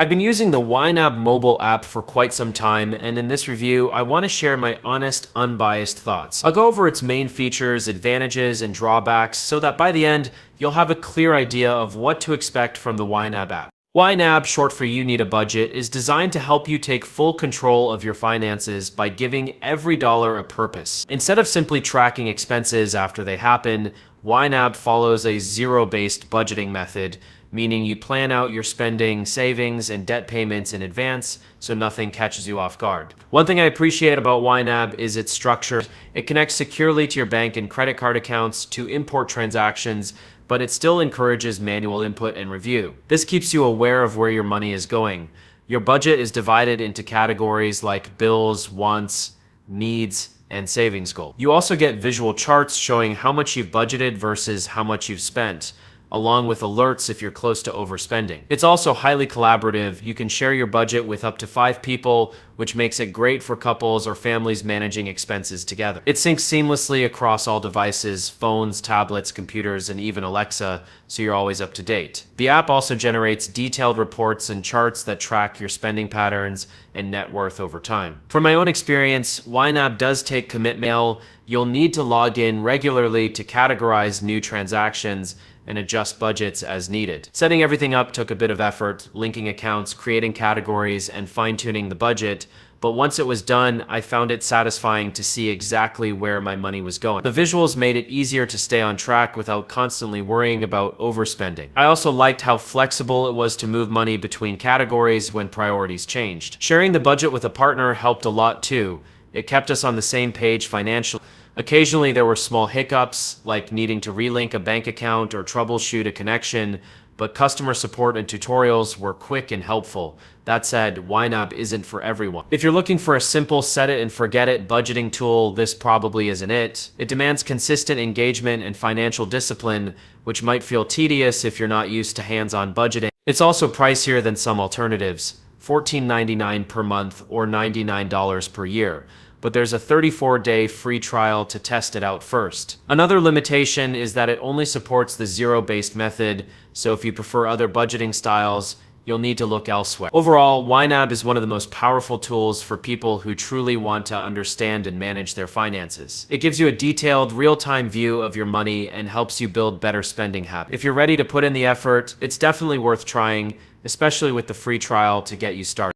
I've been using the YNAB mobile app for quite some time, and in this review, I want to share my honest, unbiased thoughts. I'll go over its main features, advantages, and drawbacks so that by the end, you'll have a clear idea of what to expect from the YNAB app. YNAB, short for You Need a Budget, is designed to help you take full control of your finances by giving every dollar a purpose. Instead of simply tracking expenses after they happen, YNAB follows a zero-based budgeting method, meaning you plan out your spending, savings, and debt payments in advance so nothing catches you off guard. One thing I appreciate about YNAB is its structure. It connects securely to your bank and credit card accounts to import transactions, but it still encourages manual input and review. This keeps you aware of where your money is going. Your budget is divided into categories like bills, wants, needs, and savings goals. You also get visual charts showing how much you've budgeted versus how much you've spent, along with alerts if you're close to overspending. It's also highly collaborative. You can share your budget with up to 5 people, which makes it great for couples or families managing expenses together. It syncs seamlessly across all devices, phones, tablets, computers, and even Alexa, so you're always up to date. The app also generates detailed reports and charts that track your spending patterns and net worth over time. From my own experience, YNAB does take commit mail. You'll need to log in regularly to categorize new transactions and adjust budgets as needed. Setting everything up took a bit of effort, linking accounts, creating categories, and fine-tuning the budget, but once it was done, I found it satisfying to see exactly where my money was going. The visuals made it easier to stay on track without constantly worrying about overspending. I also liked how flexible it was to move money between categories when priorities changed. Sharing the budget with a partner helped a lot too. It kept us on the same page financially. Occasionally there were small hiccups, like needing to relink a bank account or troubleshoot a connection, but customer support and tutorials were quick and helpful. That said, YNAB isn't for everyone. If you're looking for a simple set-it-and-forget-it budgeting tool, this probably isn't it. It demands consistent engagement and financial discipline, which might feel tedious if you're not used to hands-on budgeting. It's also pricier than some alternatives, $14.99 per month or $99 per year. But there's a 34-day free trial to test it out first. Another limitation is that it only supports the zero-based method, so if you prefer other budgeting styles, you'll need to look elsewhere. Overall, YNAB is one of the most powerful tools for people who truly want to understand and manage their finances. It gives you a detailed, real-time view of your money and helps you build better spending habits. If you're ready to put in the effort, it's definitely worth trying, especially with the free trial to get you started.